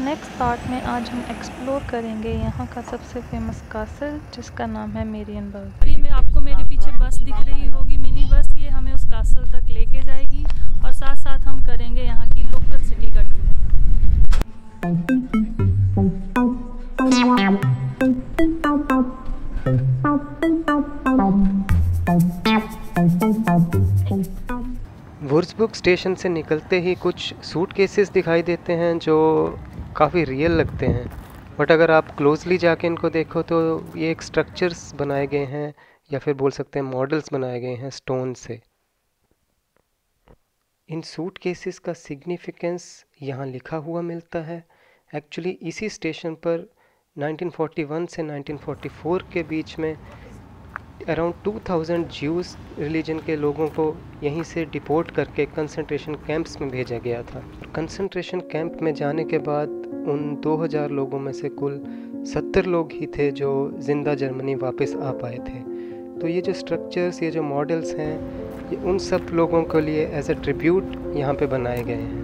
Next part में आज हम एक्सप्लोर करेंगे यहाँ का सबसे फेमस कासल, जिसका नाम है मेरियनबर्ग। ये आपको मेरे पीछे बस दिख रही होगी, मिनी बस। ये हमें उस कासल तक लेके जाएगी और साथ साथ हम करेंगे यहाँ की लोकल सिटी का टूर। वुर्ज़बर्ग स्टेशन से निकलते ही कुछ सूटकेसेस दिखाई देते हैं जो काफ़ी रियल लगते हैं, बट अगर आप क्लोजली जाके इनको देखो तो ये एक स्ट्रक्चर्स बनाए गए हैं या फिर बोल सकते हैं मॉडल्स बनाए गए हैं स्टोन से। इन सूटकेसेस का सिग्निफिकेंस यहाँ लिखा हुआ मिलता है। एक्चुअली इसी स्टेशन पर 1941 से 1944 के बीच में अराउंड 2000 ज्यूज़ रिलीजन के लोगों को यहीं से डिपोर्ट करके कंसंट्रेशन कैंप्स में भेजा गया था। कंसंट्रेशन कैंप में जाने के बाद उन 2000 लोगों में से कुल 70 लोग ही थे जो ज़िंदा जर्मनी वापस आ पाए थे। तो ये जो स्ट्रक्चर्स, ये जो मॉडल्स हैं, ये उन सब लोगों के लिए एज ए ट्रिब्यूट यहाँ पे बनाए गए हैं।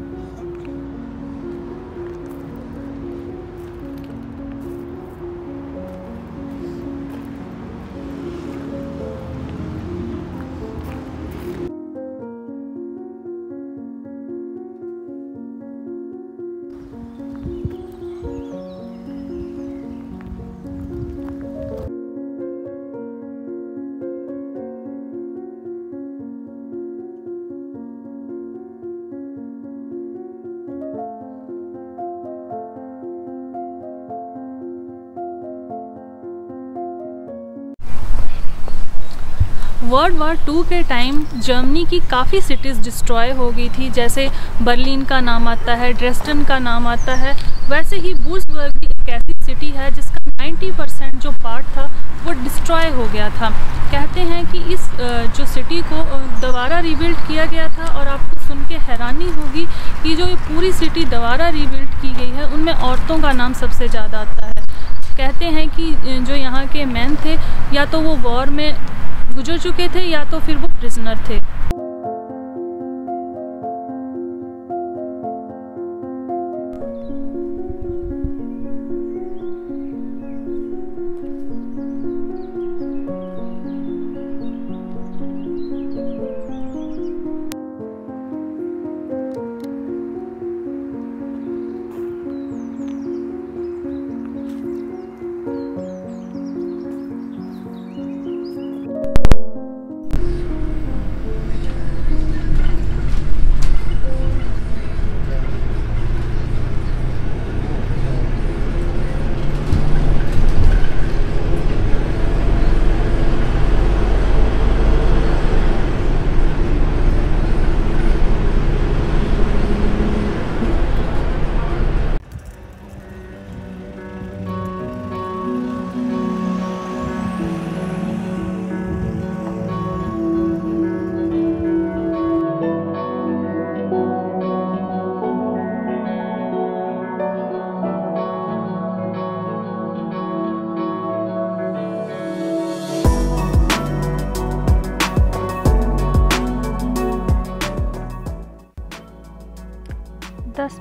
वर्ल्ड वार 2 के टाइम जर्मनी की काफ़ी सिटीज़ डिस्ट्रॉय हो गई थी। जैसे बर्लिन का नाम आता है, ड्रेस्टन का नाम आता है, वैसे ही वुर्ज़बर्ग भी एक ऐसी सिटी है जिसका 90% जो पार्ट था वो डिस्ट्रॉय हो गया था। कहते हैं कि इस जो सिटी को दोबारा रीबिल्ड किया गया था, और आपको सुन के हैरानी होगी कि जो ये पूरी सिटी दोबारा रीबिल्ड की गई है उनमें औरतों का नाम सबसे ज़्यादा आता है। कहते हैं कि जो यहाँ के मैन थे या तो वो वॉर में गुजर चुके थे या तो फिर वो प्रिजनर थे।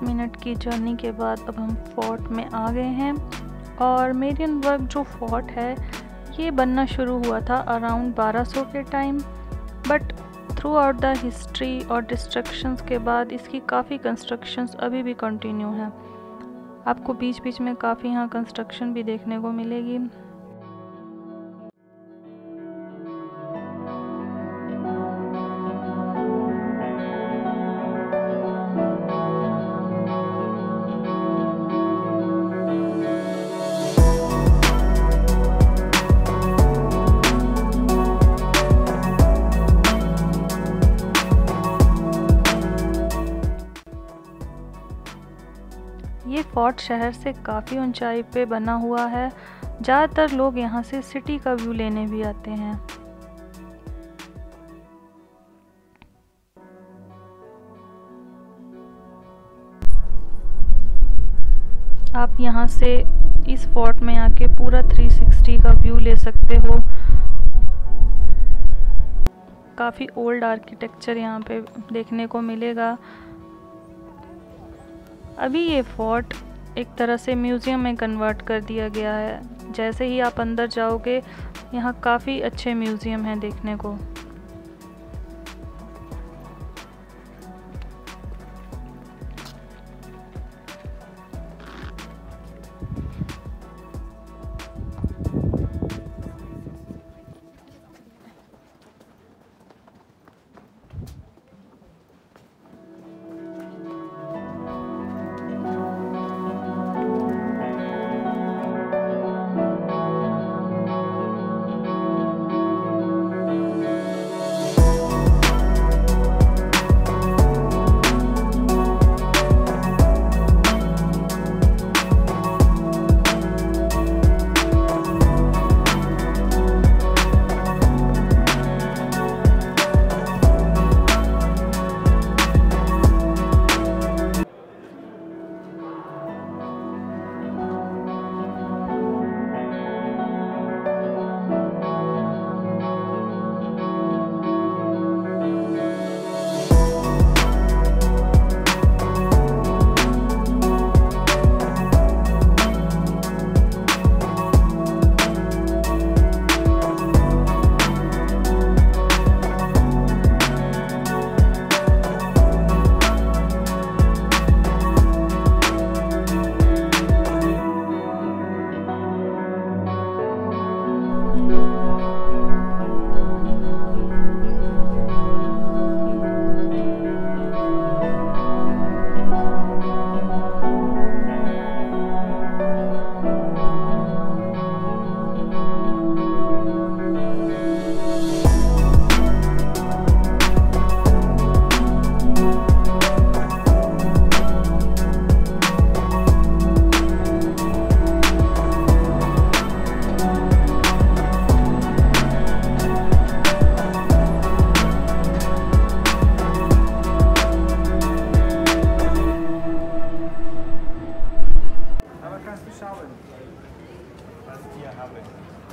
मिनट की जर्नी के बाद अब हम फोर्ट में आ गए हैं। और मेरियनबर्ग जो फोर्ट है ये बनना शुरू हुआ था अराउंड 1200 के time, but through out the history और डिस्ट्रक्शंस के बाद इसकी काफ़ी कंस्ट्रक्शंस अभी भी कंटिन्यू हैं। आपको बीच बीच में काफ़ी यहाँ कंस्ट्रक्शन भी देखने को मिलेगी। ये फोर्ट शहर से काफ़ी ऊंचाई पे बना हुआ है ज़्यादातर लोग यहाँ से सिटी का व्यू लेने भी आते हैं। आप यहाँ से इस फोर्ट में आके पूरा 360 का व्यू ले सकते हो। काफ़ी ओल्ड आर्किटेक्चर यहाँ पे देखने को मिलेगा। अभी ये फोर्ट एक तरह से म्यूज़ियम में कन्वर्ट कर दिया गया है। जैसे ही आप अंदर जाओगे यहाँ काफ़ी अच्छे म्यूज़ियम हैं देखने को।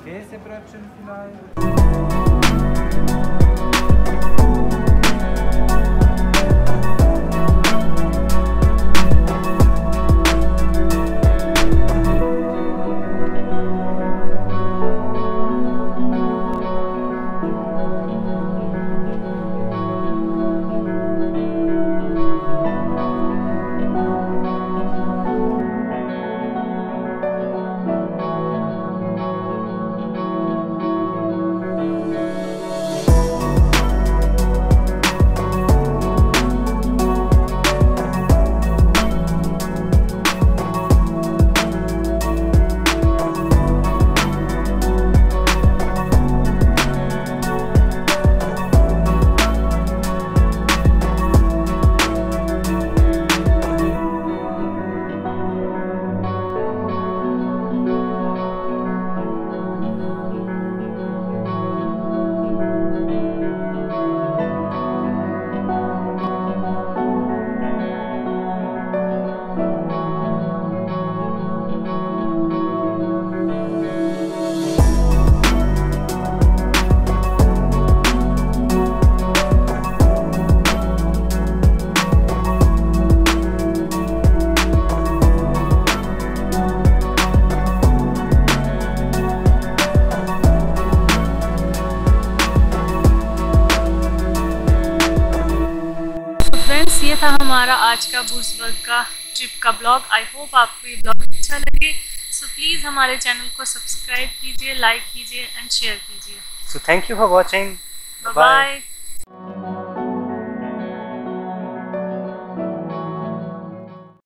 Käsebrötchen vielleicht. ये था हमारा आज का बुर्सबर्ग का ट्रिप का ब्लॉग। आई होप आपको ये ब्लॉग अच्छा लगे। सो प्लीज़ हमारे चैनल को सब्सक्राइब कीजिए, लाइक कीजिए एंड शेयर कीजिए। So thank you for watching. Bye.